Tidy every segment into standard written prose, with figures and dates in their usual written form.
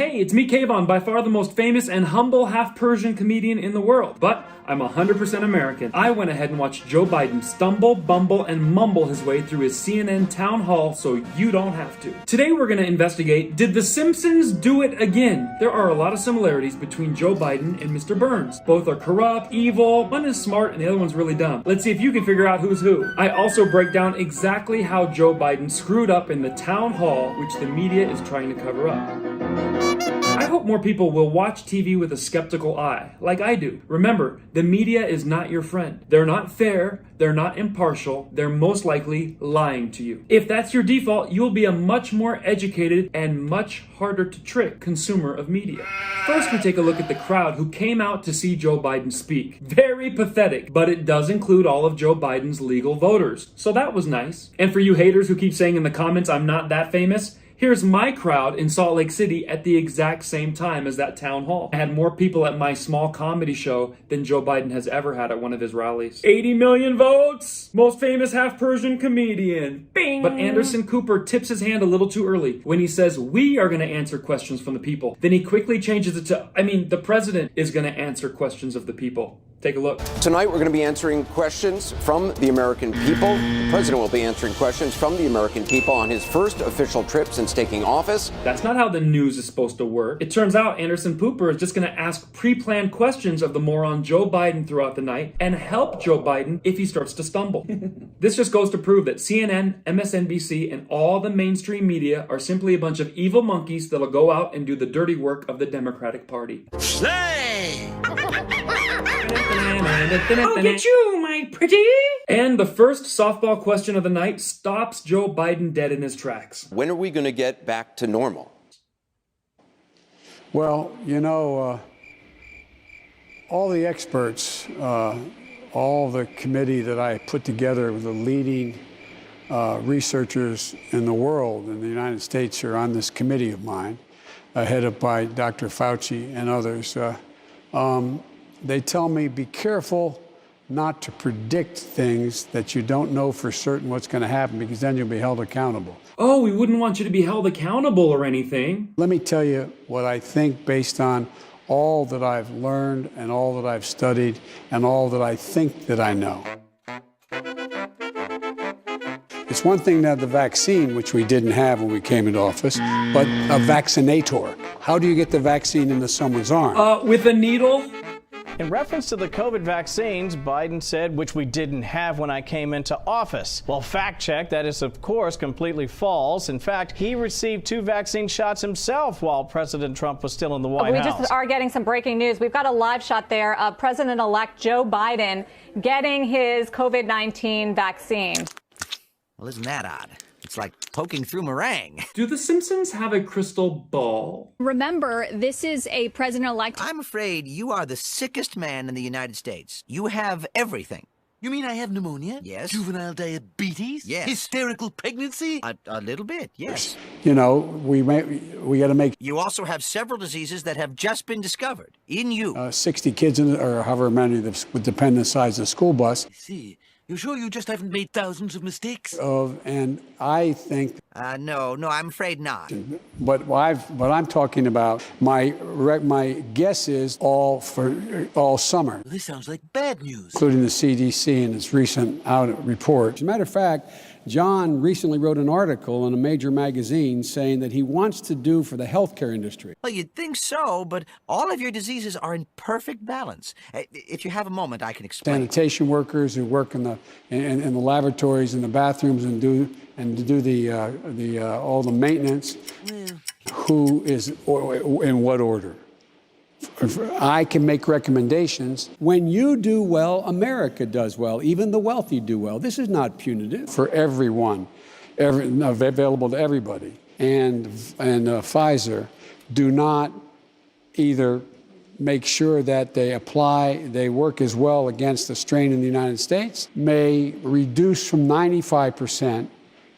Hey, it's me, Kayvon, by far the most famous and humble half-Persian comedian in the world. But I'm 100% American. I went ahead and watched Joe Biden stumble, bumble, and mumble his way through his CNN town hall so you don't have to. Today we're going to investigate, did the Simpsons do it again? There are a lot of similarities between Joe Biden and Mr. Burns. Both are corrupt, evil, one is smart, and the other one's really dumb. Let's see if you can figure out who's who. I also break down exactly how Joe Biden screwed up in the town hall, which the media is trying to cover up. I hope more people will watch TV with a skeptical eye, like I do. Remember, the media is not your friend. They're not fair, they're not impartial, they're most likely lying to you. If that's your default, you'll be a much more educated and much harder to trick consumer of media. First, we take a look at the crowd who came out to see Joe Biden speak. Very pathetic, but it does include all of Joe Biden's legal voters, so that was nice. And for you haters who keep saying in the comments I'm not that famous, here's my crowd in Salt Lake City at the exact same time as that town hall. I had more people at my small comedy show than Joe Biden has ever had at one of his rallies. 80 million votes! Most famous half-Persian comedian. Bing! But Anderson Cooper tips his hand a little too early when he says we are going to answer questions from the people. Then he quickly changes it to, the president is going to answer questions of the people. Take a look. Tonight, we're going to be answering questions from the American people. The president will be answering questions from the American people on his first official trip since taking office. That's not how the news is supposed to work. It turns out Anderson Cooper is just going to ask pre-planned questions of the moron Joe Biden throughout the night and help Joe Biden if he starts to stumble. This just goes to prove that CNN, MSNBC, and all the mainstream media are simply a bunch of evil monkeys that'll go out and do the dirty work of the Democratic Party. Slay! I'll get you, my pretty! And the first softball question of the night stops Joe Biden dead in his tracks. When are we going to get back to normal? Well, all the experts, all the committee that I put together with the leading researchers in the world, in the United States, are on this committee of mine, headed by Dr. Fauci and others. They tell me, be careful not to predict things that you don't know for certain what's going to happen, because then you'll be held accountable. Oh, we wouldn't want you to be held accountable or anything. Let me tell you what I think based on all that I've learned and all that I've studied and all that I think that I know. It's one thing to have the vaccine, which we didn't have when we came into office, but a vaccinator. How do you get the vaccine into someone's arm? With a needle? In reference to the COVID vaccines, Biden said, which we didn't have when I came into office. Well, fact check, that is, of course, completely false. In fact, he received 2 vaccine shots himself while President Trump was still in the White House. We just are getting some breaking news. We've got a live shot there of President-elect Joe Biden getting his COVID-19 vaccine. Well, isn't that odd? It's like poking through meringue. Do the Simpsons have a crystal ball? Remember, this is a president-elect. I'm afraid you are the sickest man in the United States. You have everything. You mean I have pneumonia? Yes. Juvenile diabetes? Yes. Hysterical pregnancy? A little bit, yes. We got to make You also have several diseases that have just been discovered in you. 60 kids, or however many that would depend on the size of the school bus. I see. You sure you just haven't made thousands of mistakes? And I think. No, I'm afraid not. But what I'm talking about, my guess is all summer. This sounds like bad news. Including the CDC in its recent report. As a matter of fact, John recently wrote an article in a major magazine saying that he wants to do for the healthcare industry. Well, you'd think so, but all of your diseases are in perfect balance. If you have a moment, I can explain. Sanitation workers who work in the laboratories and the bathrooms and do all the maintenance. Who is in what order? I can make recommendations. When you do well, America does well. Even the wealthy do well. This is not punitive for everyone, available to everybody. And Pfizer do not either make sure that they work as well against the strain in the United States, may reduce from 95%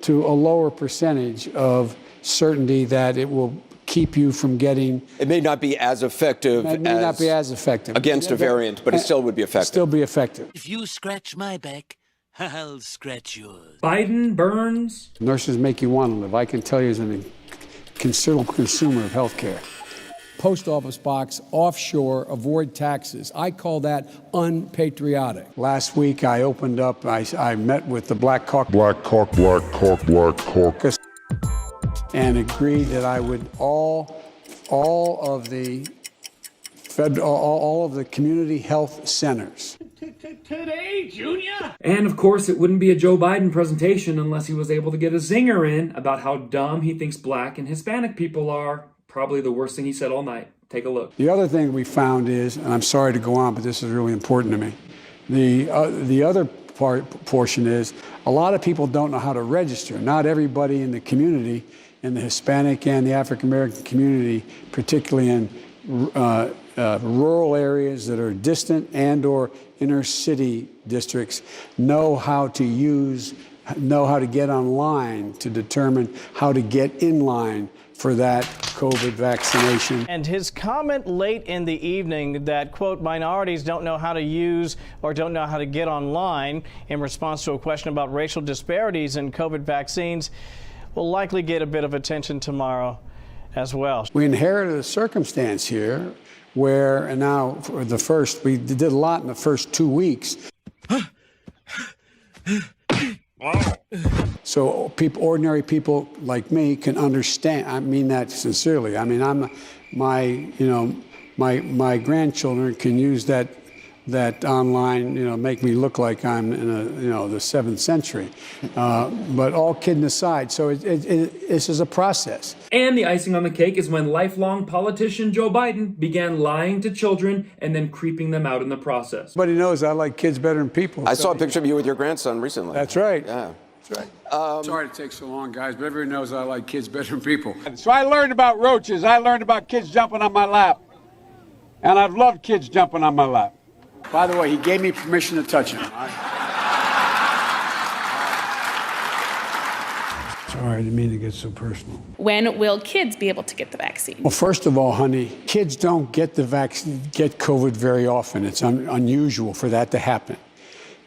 to a lower percentage of certainty that it will keep you from getting. It may not be as effective. Against a variant, but it still would be effective. Still be effective. If you scratch my back, I'll scratch yours. Biden, Burns. Nurses make you want to live. I can tell you as a considerable consumer of health care. post office box offshore, avoid taxes. I call that unpatriotic. Last week I opened up, I met with the Black Caucus and agreed that I would all of the community health centers. Today, Junior! And of course, it wouldn't be a Joe Biden presentation unless he was able to get a zinger in about how dumb he thinks black and Hispanic people are. Probably the worst thing he said all night. Take a look. The other thing we found is, and I'm sorry to go on, but this is really important to me. The other portion is a lot of people don't know how to register. Not everybody in the community, in the Hispanic and the African American community, particularly in rural areas that are distant and or inner city districts, know how to get online to determine how to get in line for that COVID vaccination. And his comment late in the evening that, quote, minorities don't know how to use or don't know how to get online in response to a question about racial disparities in COVID vaccines will likely get a bit of attention tomorrow as well. We inherited a circumstance here where, and now for we did a lot in the first 2 weeks. So ordinary people like me can understand. I mean that sincerely. I mean, my grandchildren can use that online, make me look like I'm in the 7th century. But all kidding aside, so this is a process. And the icing on the cake is when lifelong politician Joe Biden began lying to children and then creeping them out in the process. Everybody knows I like kids better than people. I saw a picture of you with your grandson recently. That's right. Yeah. That's right. Sorry to take so long, guys, but everybody knows I like kids better than people. So I learned about roaches. I learned about kids jumping on my lap. And I've loved kids jumping on my lap. By the way, he gave me permission to touch him. Sorry, I didn't mean to get so personal. When will kids be able to get the vaccine? Well, first of all, honey, kids don't get get COVID very often. It's unusual for that to happen.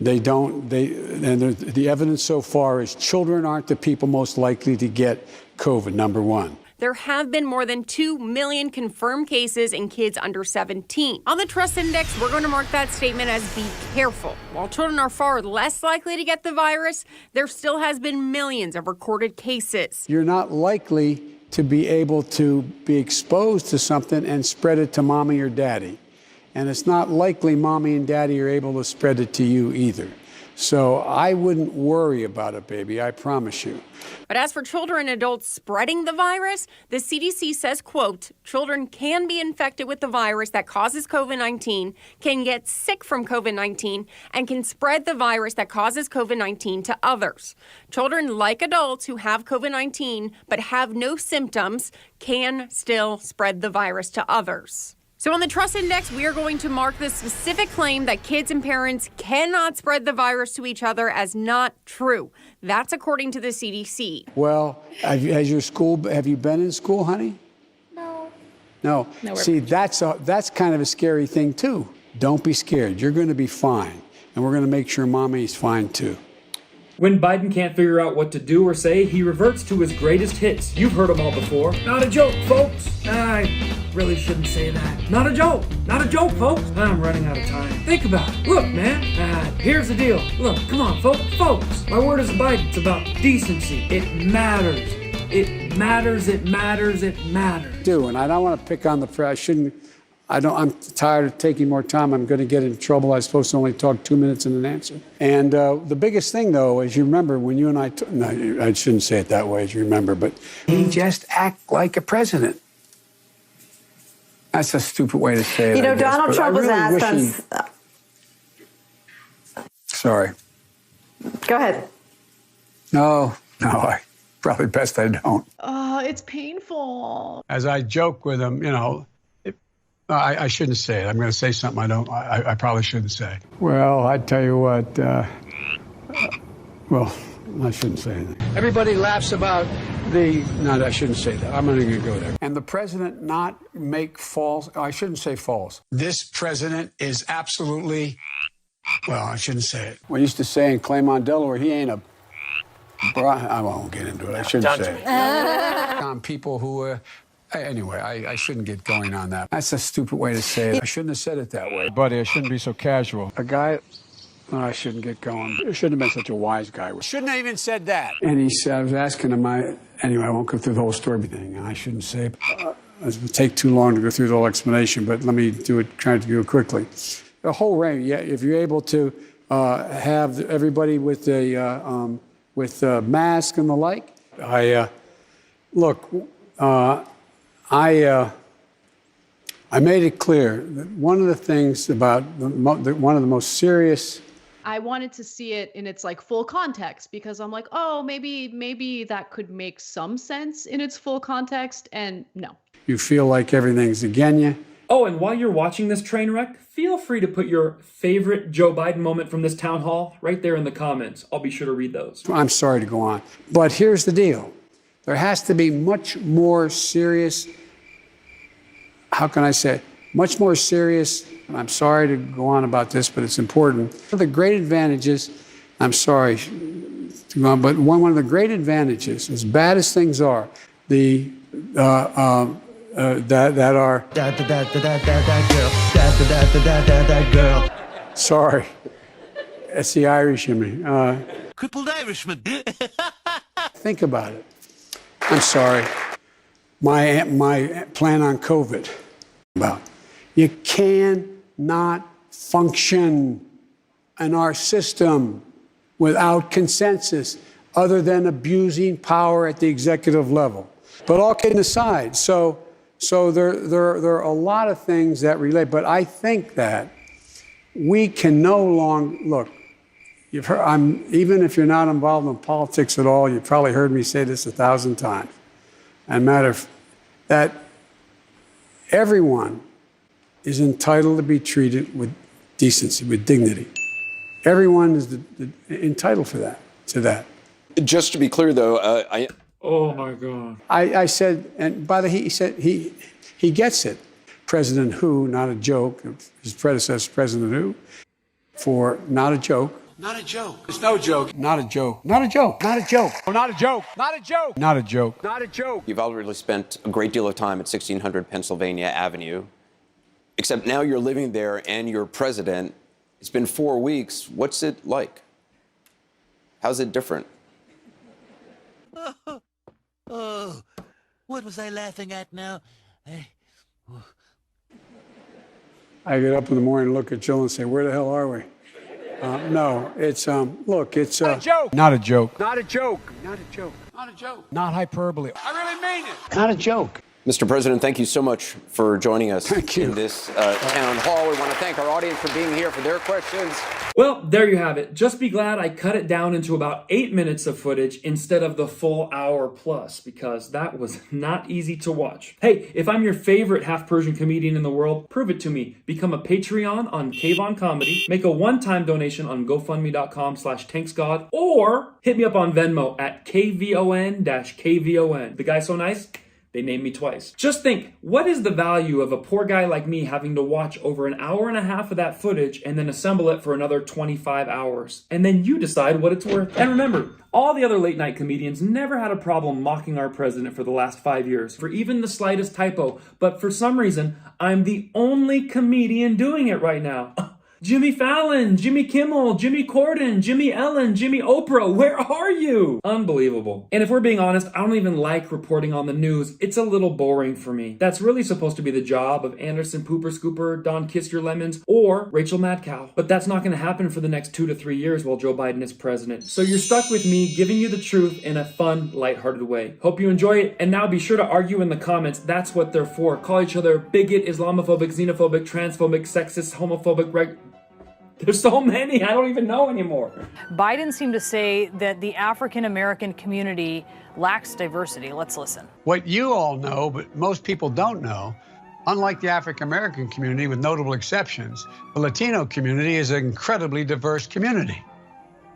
They don't. And the evidence so far is children aren't the people most likely to get COVID, number one. There have been more than 2 million confirmed cases in kids under 17. On the Trust Index, we're going to mark that statement as be careful. While children are far less likely to get the virus, there still has been millions of recorded cases. You're not likely to be able to be exposed to something and spread it to mommy or daddy. And it's not likely mommy and daddy are able to spread it to you either. So I wouldn't worry about it, baby, I promise you. But as for children and adults spreading the virus, the CDC says, quote, children can be infected with the virus that causes COVID-19, can get sick from COVID-19, and can spread the virus that causes COVID-19 to others. Children, like adults who have COVID-19 but have no symptoms, can still spread the virus to others. So on the Trust Index, we are going to mark the specific claim that kids and parents cannot spread the virus to each other as not true. That's according to the CDC. Well, have you been in school, honey? No. See, that's kind of a scary thing, too. Don't be scared. You're going to be fine. And we're going to make sure mommy's fine, too. When Biden can't figure out what to do or say, he reverts to his greatest hits. You've heard them all before. Not a joke, folks. I really shouldn't say that. Not a joke. Not a joke, folks. I'm running out of time. Think about it. Look, man. Here's the deal. Look, come on, folks. My word is Biden. It's about decency. It matters. It matters. It matters. It matters. And I don't want to pick on the press. I'm tired of taking more time. I'm going to get in trouble. I'm supposed to only talk 2 minutes in an answer. And the biggest thing, though, as you remember, when you and I shouldn't say it that way, as you remember, but he just act like a president. That's a stupid way to say it. Donald Trump was asked on... Sorry. Go ahead. No, probably best I don't. It's painful. As I joke with him, I shouldn't say it. I'm going to say something I probably shouldn't say. Well, I tell you what, I shouldn't say anything. Everybody laughs about I shouldn't say that. I'm not even going to go there. And the president not make I shouldn't say false. This president is absolutely, I shouldn't say it. We used to say in Claymont, Delaware, he ain't I won't get into it. I shouldn't say it. On people who Anyway, I shouldn't get going on that. That's a stupid way to say it. I shouldn't have said it that way. Buddy, I shouldn't be so casual. A guy, I shouldn't get going. I shouldn't have been such a wise guy. Shouldn't have even said that. And he said, I was asking him, anyway, I won't go through the whole story thing. I shouldn't say it. It would take too long to go through the whole explanation, but let me try to do it quickly. The whole range, yeah, if you're able to have everybody with a mask and the like, I made it clear that one of the things about one of the most serious. I wanted to see it in its like full context because I'm like, oh, maybe that could make some sense in its full context, and no. You feel like everything's against you. Oh, and while you're watching this train wreck, feel free to put your favorite Joe Biden moment from this town hall right there in the comments. I'll be sure to read those. I'm sorry to go on, but here's the deal. There has to be much more serious, how can I say it? Much more serious. I'm sorry to go on about this, but it's important. One of the great advantages, I'm sorry to go on, but one of the great advantages, as bad as things are, that are that girl. Sorry, it's the Irish in me. Crippled Irishman. Think about it. I'm sorry. My plan on COVID. You cannot function in our system without consensus, other than abusing power at the executive level. But all kidding aside, so there are a lot of things that relate. But I think that we can no longer look. You've heard, even if you're not involved in politics at all, you've probably heard me say this 1,000 times. And matter of that, everyone is entitled to be treated with decency, with dignity. Everyone is entitled to that. Just to be clear, though, Oh my God. I said, and by the he said he gets it. President Who, not a joke. His predecessor, President Who, for not a joke. Not a joke. It's no joke. Not a joke. Not a joke. Not a joke. Oh, not a joke. Not a joke. Not a joke. Not a joke. You've already spent a great deal of time at 1600 Pennsylvania Avenue, except now you're living there and you're president. It's been 4 weeks. What's it like? How's it different? Oh, what was I laughing at now? I get up in the morning and look at Jill and say, where the hell are we? No, it's, look, it's... Not a joke. Not a joke. Not a joke. Not a joke. Not a joke. Not hyperbole. I really mean it. Not a joke. Mr. President, thank you so much for joining us Thank you. in this town hall. We want to thank our audience for being here, for their questions. Well, there you have it. Just be glad I cut it down into about 8 minutes of footage instead of the full hour plus, because that was not easy to watch. Hey, if I'm your favorite half-Persian comedian in the world, prove it to me. Become a Patreon on Kayvon Comedy, make a one-time donation on GoFundMe.com/TanksGod, or hit me up on Venmo at KVON-KVON. The guy's so nice, they named me twice. Just think, what is the value of a poor guy like me having to watch over an hour and a half of that footage and then assemble it for another 25 hours? And then you decide what it's worth. And remember, all the other late night comedians never had a problem mocking our president for the last 5 years, for even the slightest typo. But for some reason, I'm the only comedian doing it right now. Jimmy Fallon, Jimmy Kimmel, Jimmy Corden, Jimmy Ellen, Jimmy Oprah, where are you? Unbelievable. And if we're being honest, I don't even like reporting on the news. It's a little boring for me. That's really supposed to be the job of Anderson Pooper Scooper, Don Kiss Your Lemons, or Rachel Madcow. But that's not going to happen for the next 2 to 3 years while Joe Biden is president. So you're stuck with me giving you the truth in a fun, lighthearted way. Hope you enjoy it, and now be sure to argue in the comments. That's what they're for. Call each other bigot, Islamophobic, xenophobic, transphobic, sexist, homophobic, There's so many, I don't even know anymore. Biden seemed to say that the African American community lacks diversity. Let's listen. What you all know, but most people don't know, unlike the African American community, with notable exceptions, the Latino community is an incredibly diverse community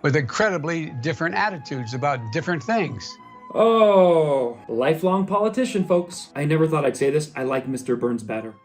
with incredibly different attitudes about different things. Oh, lifelong politician, folks. I never thought I'd say this. I like Mr. Burns better.